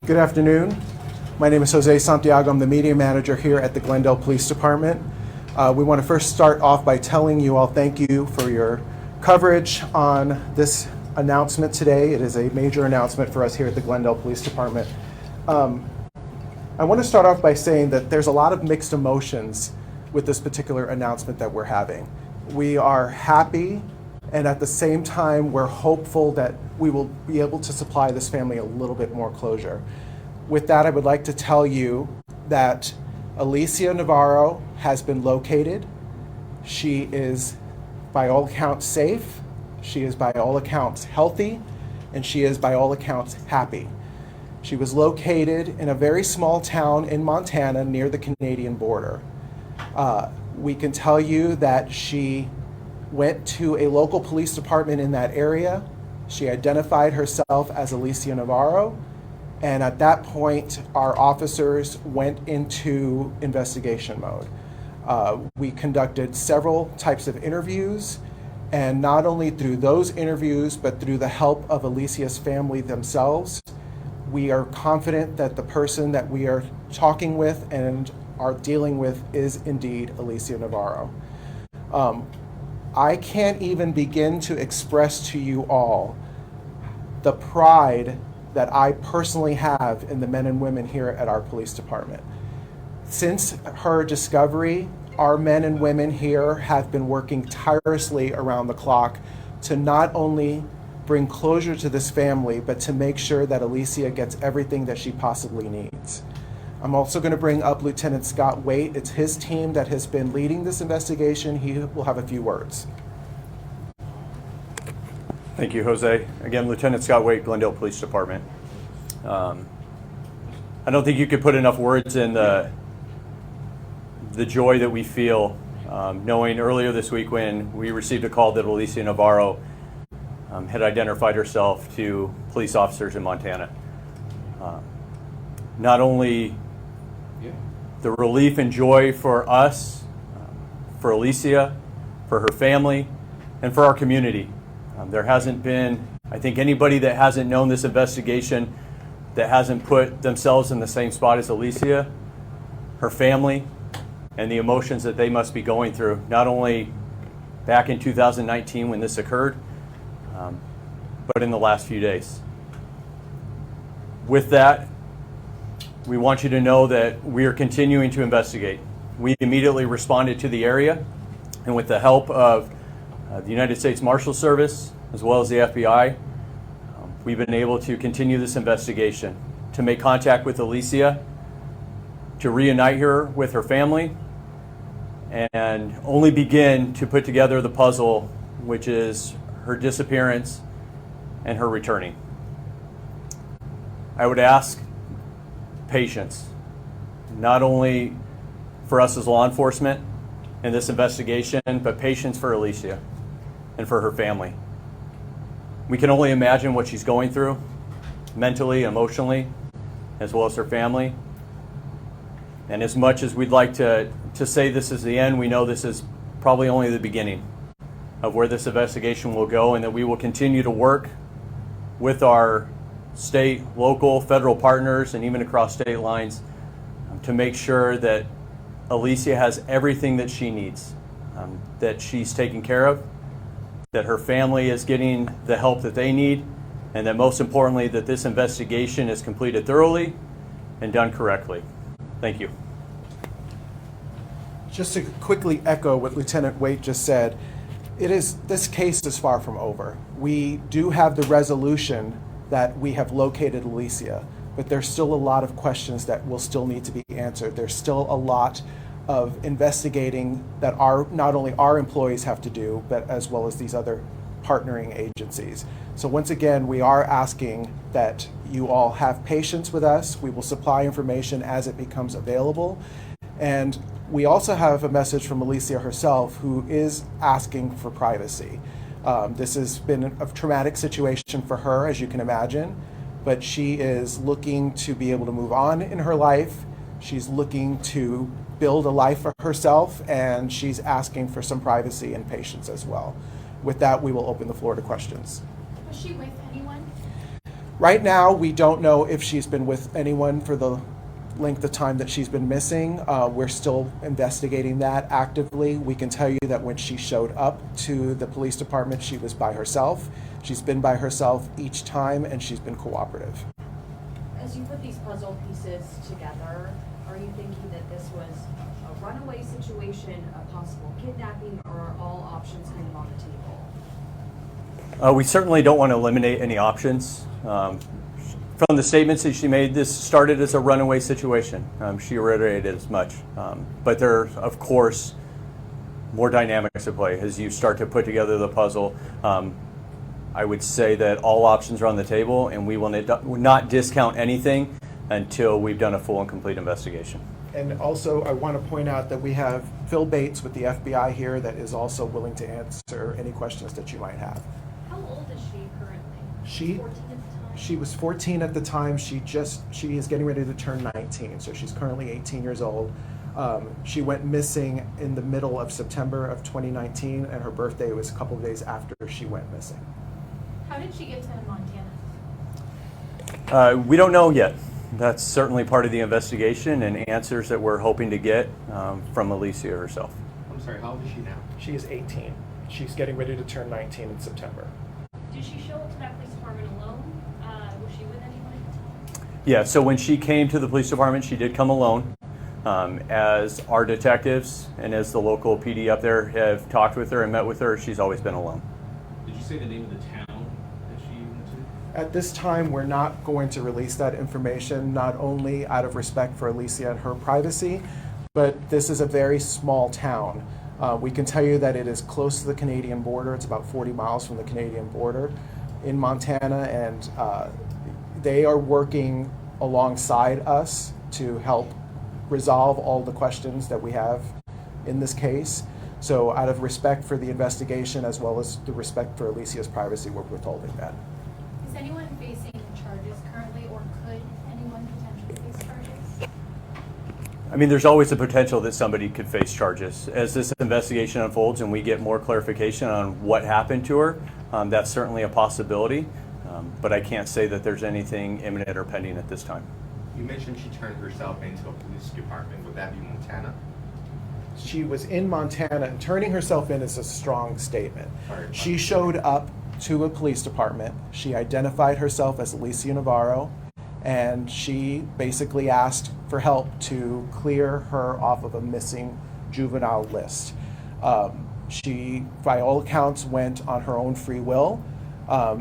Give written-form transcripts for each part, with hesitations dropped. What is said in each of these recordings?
Good afternoon. My name is Jose Santiago. I'm the media manager here at the Glendale Police Department. We want to first start off by telling you all thank you for your coverage on this announcement today. It is a major announcement for us here at the Glendale Police Department. I want to start off by saying that there's a lot of mixed emotions with this particular announcement that we're having. We are happy, and at the same time, we're hopeful that we will be able to supply this family a little bit more closure. With that, I would like to tell you that Alicia Navarro has been located. She is, by all accounts, safe. She is, by all accounts, healthy, and she is, by all accounts, happy. She was located in a very small town in Montana near the Canadian border. We can tell you that she went to a local police department in that area. She identified herself as Alicia Navarro, and at that point, our officers went into investigation mode. We conducted several types of interviews, and not only through those interviews, but through the help of Alicia's family themselves, we are confident that the person that we are talking with and are dealing with is indeed Alicia Navarro. I can't even begin to express to you all the pride that I personally have in the men and women here at our police department. Since her discovery, our men and women here have been working tirelessly around the clock to not only bring closure to this family, but to make sure that Alicia gets everything that she possibly needs. I'm also going to bring up Lieutenant Scott Waite. It's his team that has been leading this investigation. He will have a few words. Thank you, Jose. Again, Lieutenant Scott Waite, Glendale Police Department. I don't think you could put enough words in the joy that we feel knowing earlier this week when we received a call that Alicia Navarro had identified herself to police officers in Montana. Not only the relief and joy for us, for Alicia, for her family, and for our community. There hasn't been, I think, anybody that hasn't known this investigation that hasn't put themselves in the same spot as Alicia, her family, and the emotions that they must be going through, not only back in 2019 when this occurred, but in the last few days. With that, we want you to know that we are continuing to investigate. We immediately responded to the area, and with the help of the United States Marshal Service, as well as the FBI, we've been able to continue this investigation, to make contact with Alicia, to reunite her with her family, and only begin to put together the puzzle, which is her disappearance and her returning. I would ask patience, not only for us as law enforcement in this investigation, but patience for Alicia and for her family. We can only imagine what she's going through mentally, emotionally, as well as her family. And as much as we'd like to say this is the end, we know this is probably only the beginning of where this investigation will go, and that we will continue to work with our state, local, federal partners, and even across state lines to make sure that Alicia has everything that she needs, that she's taken care of, that her family is getting the help that they need, and that most importantly, that this investigation is completed thoroughly and done correctly. Thank you. Just to quickly echo what Lieutenant Waite just said, this case is far from over. We do have the resolution that we have located Alicia, but there's still a lot of questions that will still need to be answered. There's still a lot of investigating that not only our employees have to do, but as well as these other partnering agencies. So once again, we are asking that you all have patience with us. We will supply information as it becomes available. And we also have a message from Alicia herself, who is asking for privacy. This has been a traumatic situation for her, as you can imagine, but she is looking to be able to move on in her life. She's looking to build a life for herself, and she's asking for some privacy and patience as well. With that, we will open the floor to questions. Was she with anyone? Right now, we don't know if she's been with anyone for the length of time that she's been missing. We're still investigating that actively. We can tell you that when she showed up to the police department, she was by herself. She's been by herself each time, and she's been cooperative. As you put these puzzle pieces together, are you thinking that this was a runaway situation, a possible kidnapping, or are all options kind of on the table? We certainly don't want to eliminate any options. From the statements that she made, this started as a runaway situation. She reiterated as much. But there are, of course, more dynamics at play as you start to put together the puzzle. I would say that all options are on the table, and we will not discount anything until we've done a full and complete investigation. And also, I want to point out that we have Phil Bates with the FBI here that is also willing to answer any questions that you might have. How old is she currently? She 14 at the time? She was 14 at the time. She is getting ready to turn 19, so she's currently 18 years old. She went missing in the middle of September of 2019, and her birthday was a couple of days after she went missing. How did she get to Montana? We don't know yet. That's certainly part of the investigation and answers that we're hoping to get from Alicia herself. I'm sorry, how old is she now? She is 18. She's getting ready to turn 19 in September. Did she show up to that police department alone? Was she with anyone at the time? Yeah, so when she came to the police department, she did come alone. As our detectives and as the local PD up there have talked with her and met with her, she's always been alone. Did you say the name of the town that she went to? At this time, we're not going to release that information, not only out of respect for Alicia and her privacy, but this is a very small town. We can tell you that it is close to the Canadian border. It's about 40 miles from the Canadian border in Montana, and they are working alongside us to help resolve all the questions that we have in this case. So out of respect for the investigation as well as the respect for Alicia's privacy, we're withholding that. Is anyone facing charges currently, or could anyone potentially face charges? I mean, there's always the potential that somebody could face charges. As this investigation unfolds and we get more clarification on what happened to her, that's certainly a possibility. But I can't say that there's anything imminent or pending at this time. You mentioned she turned herself into a police department. Would that be Montana? She was in Montana, and turning herself in is a strong statement. Sorry. She showed up to a police department. She identified herself as Alicia Navarro, and she basically asked for help to clear her off of a missing juvenile list. She, by all accounts, went on her own free will.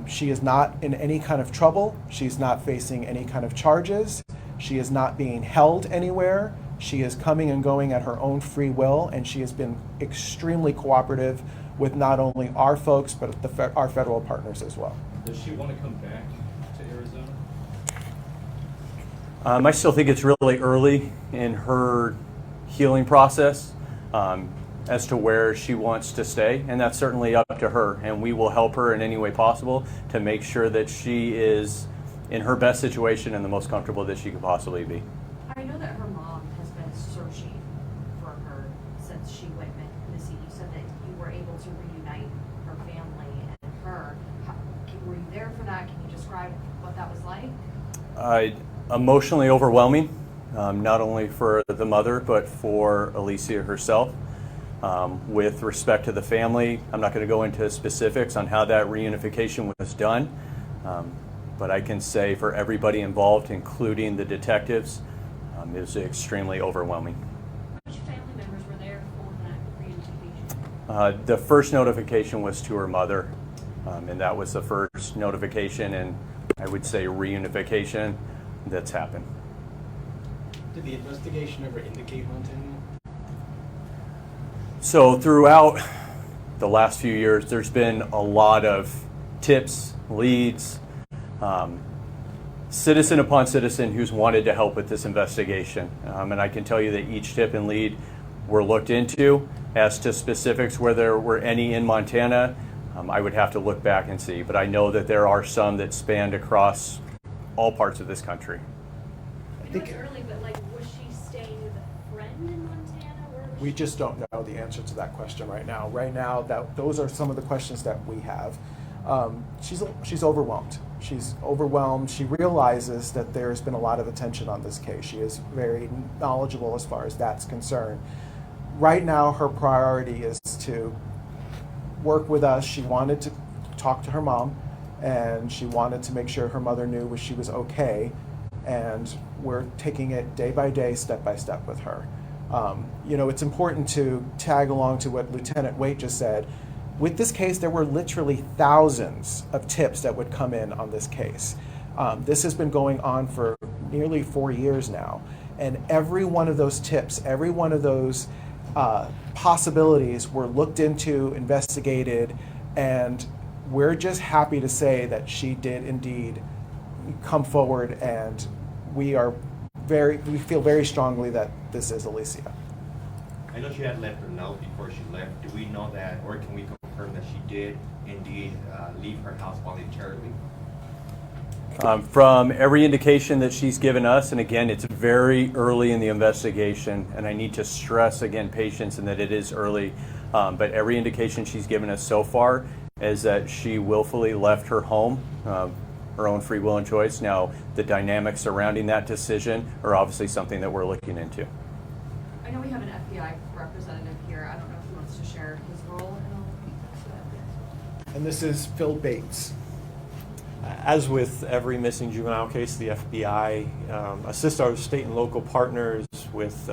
She is not in any kind of trouble. She's not facing any kind of charges. She is not being held anywhere. She is coming and going at her own free will, and she has been extremely cooperative with not only our folks, but our federal partners as well. Does she want to come back to Arizona? I still think it's really early in her healing process as to where she wants to stay, and that's certainly up to her, and we will help her in any way possible to make sure that she is in her best situation and the most comfortable that she could possibly be. I know that her mom has been searching for her since she went missing. You said that you were able to reunite her family and her. Were you there for that? Can you describe what that was like? Emotionally overwhelming, not only for the mother, but for Alicia herself. With respect to the family, I'm not going to go into specifics on how that reunification was done, but I can say for everybody involved, including the detectives, it was extremely overwhelming. Which family members were there for that reunification? The first notification was to her mother, and that was the first notification and I would say reunification that's happened. Did the investigation ever indicate Montana? So throughout the last few years, there's been a lot of tips, leads, citizen upon citizen who's wanted to help with this investigation. And I can tell you that each tip and lead were looked into. As to specifics, where there were any in Montana, I would have to look back and see. But I know that there are some that spanned across all parts of this country. I know it's early, but like, was she staying with a friend in Montana? Where was We she? just don't know the answer to that question right now. Right now, those are some of the questions that we have. She's overwhelmed. She's overwhelmed. She realizes that there's been a lot of attention on this case. She is very knowledgeable as far as that's concerned. Right now, her priority is to work with us. She wanted to talk to her mom, and she wanted to make sure her mother knew she was okay, and we're taking it day by day, step by step with her. It's important to tag along to what Lieutenant Waite just said. With this case, there were literally thousands of tips that would come in on this case. This has been going on for nearly 4 years now, and every one of those tips, every one of those possibilities were looked into, investigated, and we're just happy to say that she did indeed come forward, and we feel very strongly that this is Alicia. I know she had left a note before she left. Do we know that, or can we confirm that she did indeed leave her house voluntarily? From every indication that she's given us, and again, it's very early in the investigation, and I need to stress again patience and that it is early, but every indication she's given us so far is that she willfully left her home, her own free will and choice. Now, the dynamics surrounding that decision are obviously something that we're looking into. I know we have an FBI representative here. I don't know if he wants to share his role in all of this. And this is Phil Bates. As with every missing juvenile case, the FBI assists our state and local partners with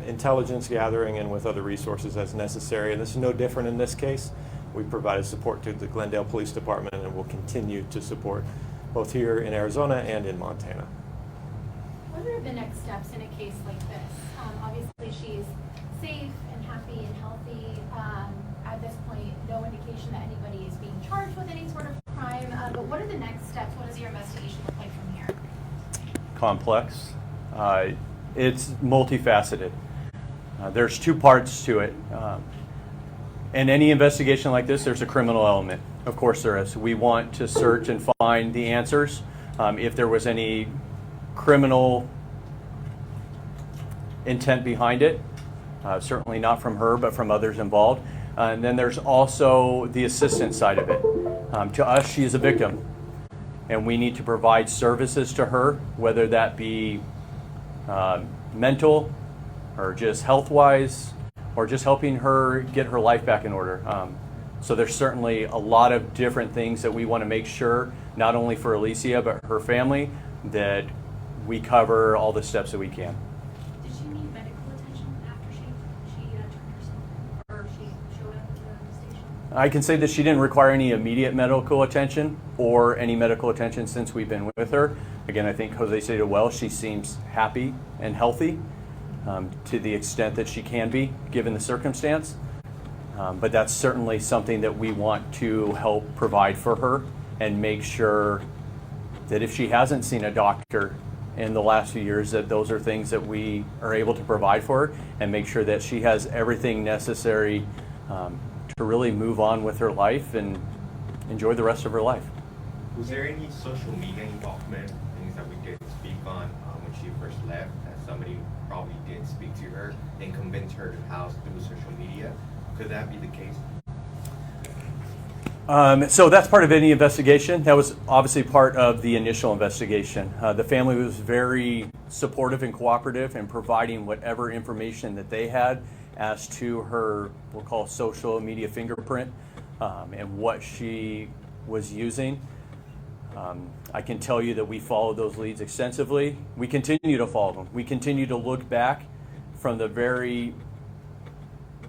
intelligence gathering and with other resources as necessary. And this is no different in this case. We provided support to the Glendale Police Department and will continue to support both here in Arizona and in Montana. What are the next steps in a case like this? Obviously, she's safe and happy and healthy. At this point, no indication that anybody is being charged with any sort of crime. But what are the next steps? What does your investigation look like from here? Complex. It's multifaceted. There's two parts to it. In any investigation like this, there's a criminal element. Of course there is. We want to search and find the answers. If there was any criminal intent behind it, certainly not from her, but from others involved. And then there's also the assistance side of it. To us, she is a victim, and we need to provide services to her, whether that be mental or just health-wise, or just helping her get her life back in order. So there's certainly a lot of different things that we want to make sure, not only for Alicia, but her family, that we cover all the steps that we can. Did she need medical attention after she turned herself in, or she showed up at the station? I can say that she didn't require any immediate medical attention or any medical attention since we've been with her. Again, I think Jose stated well, she seems happy and healthy to the extent that she can be, given the circumstance. But that's certainly something that we want to help provide for her and make sure that if she hasn't seen a doctor in the last few years, that those are things that we are able to provide for her and make sure that she has everything necessary to really move on with her life and enjoy the rest of her life. Was there any social media involvement, things that we did speak on when she first left, that somebody probably did speak to her and convince her to house through social media? Could that be the case? So that's part of any investigation. That was obviously part of the initial investigation. The family was very supportive and cooperative in providing whatever information that they had as to her, we'll call social media fingerprint, and what she was using. I can tell you that we followed those leads extensively. We continue to follow them. We continue to look back from the very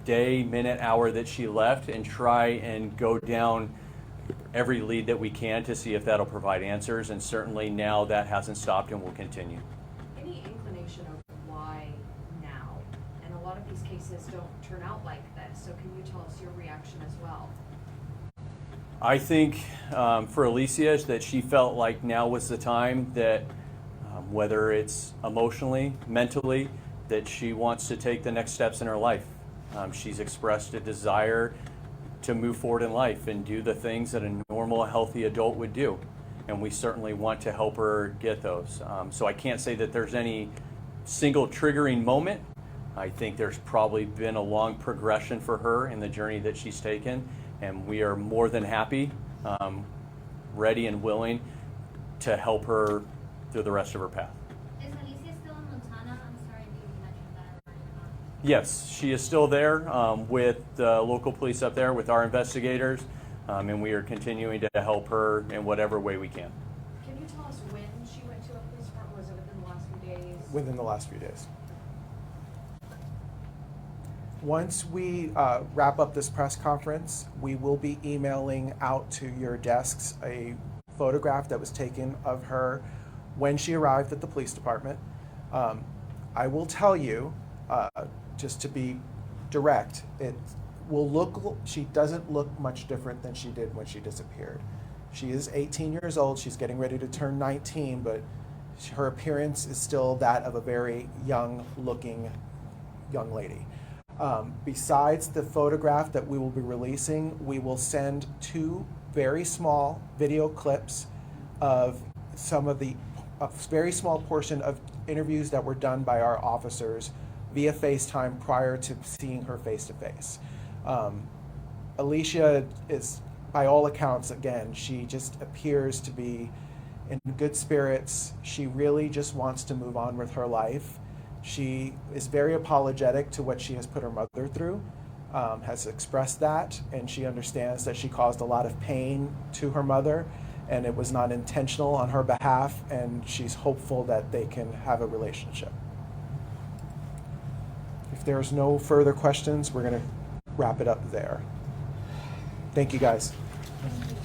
day, minute, hour that she left and try and go down every lead that we can to see if that'll provide answers. And certainly now that hasn't stopped and will continue. Any inclination of why now? And a lot of these cases don't turn out like this, so can you tell us your reaction as well? I think for Alicia is that she felt like now was the time that whether it's emotionally, mentally, that she wants to take the next steps in her life. She's expressed a desire to move forward in life and do the things that a normal, healthy adult would do. And we certainly want to help her get those. So I can't say that there's any single triggering moment, I think there's probably been a long progression for her in the journey that she's taken, and we are more than happy, ready and willing to help her through the rest of her path. Is Alicia still in Montana? I'm sorry if you mentioned that already or not. Yes, she is still there with the local police up there, with our investigators, and we are continuing to help her in whatever way we can. Can you tell us when she went to a police department? Was it within the last few days? Within the last few days. Once we wrap up this press conference, we will be emailing out to your desks a photograph that was taken of her when she arrived at the police department. I will tell you, just to be direct, she doesn't look much different than she did when she disappeared. She is 18 years old, she's getting ready to turn 19, but her appearance is still that of a very young-looking young lady. Besides the photograph that we will be releasing, we will send 2 very small video clips of some of a very small portion of interviews that were done by our officers via FaceTime prior to seeing her face to face. Alicia is, by all accounts, again, she just appears to be in good spirits. She really just wants to move on with her life. She is very apologetic to what she has put her mother through, has expressed that, and she understands that she caused a lot of pain to her mother, and it was not intentional on her behalf, and she's hopeful that they can have a relationship. If there's no further questions, we're going to wrap it up there. Thank you, guys. Thank you.